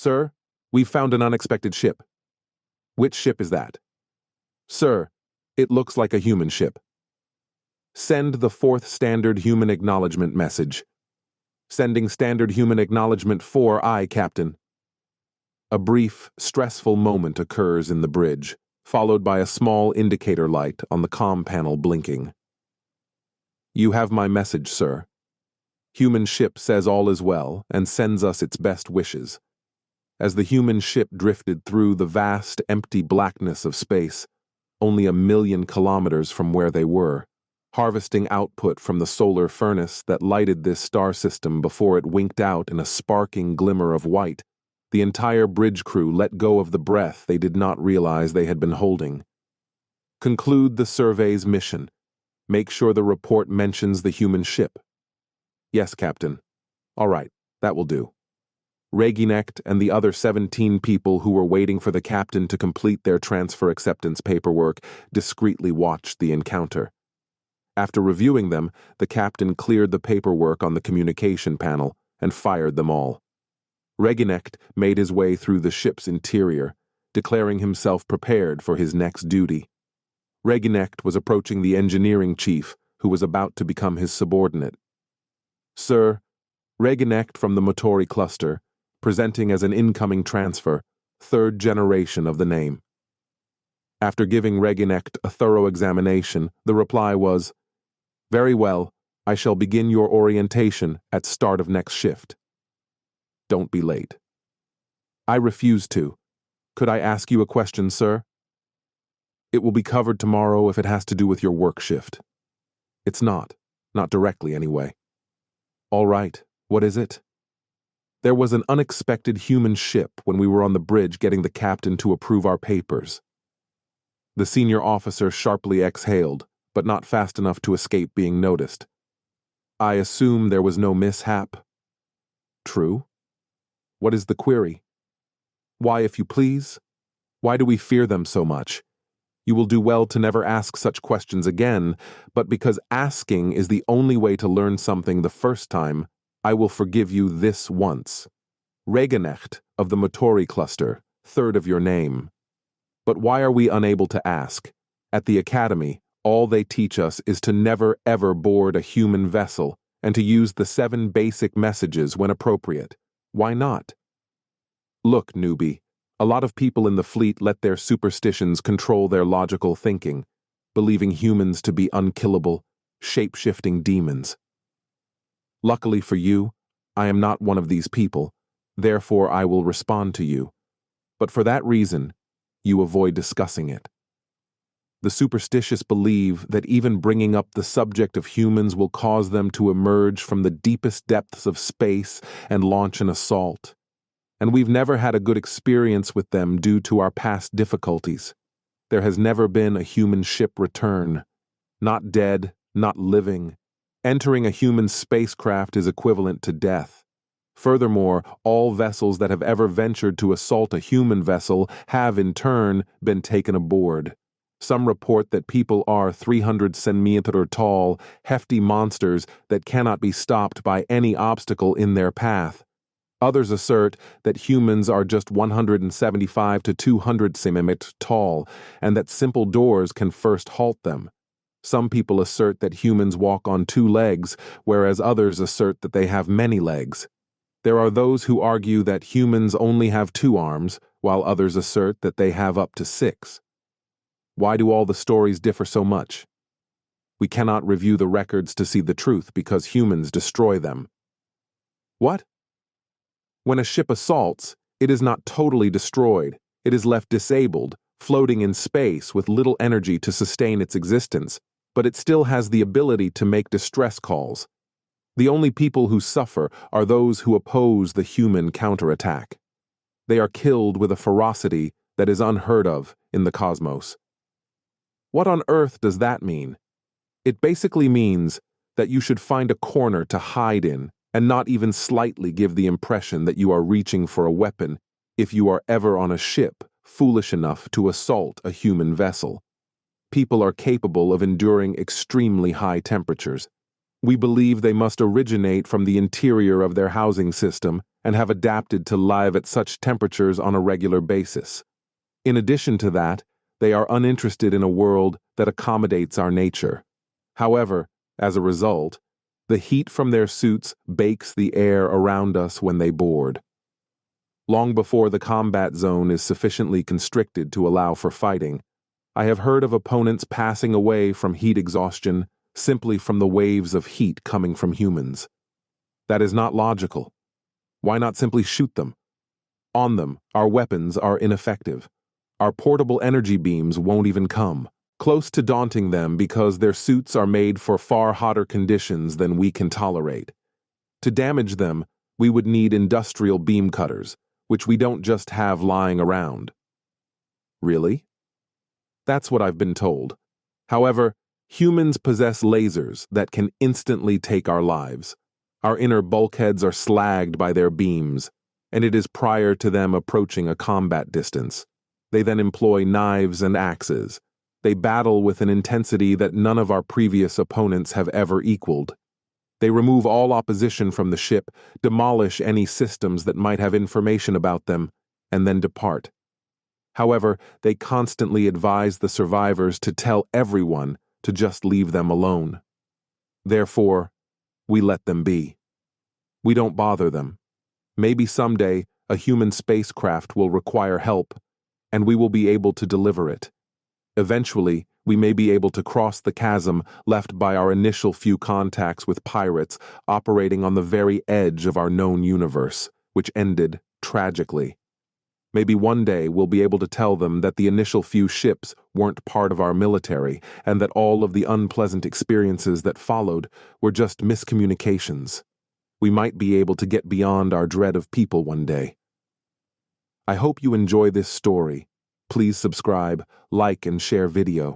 Sir, we've found an unexpected ship. Which ship is that? Sir, it looks like a human ship. Send the fourth standard human acknowledgement message. Sending standard human acknowledgement 4I, Captain. A brief, stressful moment occurs in the bridge, followed by a small indicator light on the comm panel blinking. You have my message, sir. Human ship says all is well and sends us its best wishes. As the human ship drifted through the vast, empty blackness of space, only 1,000,000 kilometers from where they were, harvesting output from the solar furnace that lighted this star system before it winked out in a sparking glimmer of white, the entire bridge crew let go of the breath they did not realize they had been holding. Conclude the survey's mission. Make sure the report mentions the human ship. Yes, Captain. All right, that will do. Reginect and the other 17 people who were waiting for the captain to complete their transfer acceptance paperwork discreetly watched the encounter. After reviewing them, the captain cleared the paperwork on the communication panel and fired them all. Reginect made his way through the ship's interior, declaring himself prepared for his next duty. Reginect was approaching the engineering chief, who was about to become his subordinate. Sir, Reginect from the Motori cluster, presenting as an incoming transfer, 3rd generation of the name. After giving Reginect a thorough examination, the reply was, Very well, I shall begin your orientation at start of next shift. Don't be late. I refuse to. Could I ask you a question, sir? It will be covered tomorrow if it has to do with your work shift. It's not directly anyway. All right, what is it? There was an unexpected human ship when we were on the bridge getting the captain to approve our papers. The senior officer sharply exhaled, but not fast enough to escape being noticed. I assume there was no mishap. True. What is the query? Why, if you please? Why do we fear them so much? You will do well to never ask such questions again, but because asking is the only way to learn something the first time, I will forgive you this once. Reginect of the Motori cluster, 3rd of your name. But why are we unable to ask? At the academy, all they teach us is to never ever board a human vessel and to use the 7 basic messages when appropriate. Why not? Look, newbie, a lot of people in the fleet let their superstitions control their logical thinking, believing humans to be unkillable, shape-shifting demons. Luckily for you, I am not one of these people, therefore I will respond to you. But for that reason, you avoid discussing it. The superstitious believe that even bringing up the subject of humans will cause them to emerge from the deepest depths of space and launch an assault. And we've never had a good experience with them due to our past difficulties. There has never been a human ship return. Not dead, not living. Entering a human spacecraft is equivalent to death. Furthermore, all vessels that have ever ventured to assault a human vessel have, in turn, been taken aboard. Some report that people are 300 centimeters tall, hefty monsters that cannot be stopped by any obstacle in their path. Others assert that humans are just 175 to 200 centimeters tall, and that simple doors can first halt them. Some people assert that humans walk on 2 legs, whereas others assert that they have many legs. There are those who argue that humans only have 2 arms, while others assert that they have up to 6. Why do all the stories differ so much? We cannot review the records to see the truth because humans destroy them. What? When a ship assaults, it is not totally destroyed. It is left disabled, floating in space with little energy to sustain its existence, but it still has the ability to make distress calls. The only people who suffer are those who oppose the human counterattack. They are killed with a ferocity that is unheard of in the cosmos. What on earth does that mean? It basically means that you should find a corner to hide in and not even slightly give the impression that you are reaching for a weapon if you are ever on a ship foolish enough to assault a human vessel. People are capable of enduring extremely high temperatures. We believe they must originate from the interior of their housing system and have adapted to live at such temperatures on a regular basis. In addition to that, they are uninterested in a world that accommodates our nature. However, as a result, the heat from their suits bakes the air around us when they board. Long before the combat zone is sufficiently constricted to allow for fighting, I have heard of opponents passing away from heat exhaustion simply from the waves of heat coming from humans. That is not logical. Why not simply shoot them? On them, our weapons are ineffective. Our portable energy beams won't even come close to daunting them because their suits are made for far hotter conditions than we can tolerate. To damage them, we would need industrial beam cutters, which we don't just have lying around. Really? That's what I've been told. However, humans possess lasers that can instantly take our lives. Our inner bulkheads are slagged by their beams, and it is prior to them approaching a combat distance. They then employ knives and axes. They battle with an intensity that none of our previous opponents have ever equaled. They remove all opposition from the ship, demolish any systems that might have information about them, and then depart. However, they constantly advise the survivors to tell everyone to just leave them alone. Therefore, we let them be. We don't bother them. Maybe someday a human spacecraft will require help, and we will be able to deliver it. Eventually, we may be able to cross the chasm left by our initial few contacts with pirates operating on the very edge of our known universe, which ended tragically. Maybe one day we'll be able to tell them that the initial few ships weren't part of our military and that all of the unpleasant experiences that followed were just miscommunications. We might be able to get beyond our dread of people one day. I hope you enjoy this story. Please subscribe, like, and share video.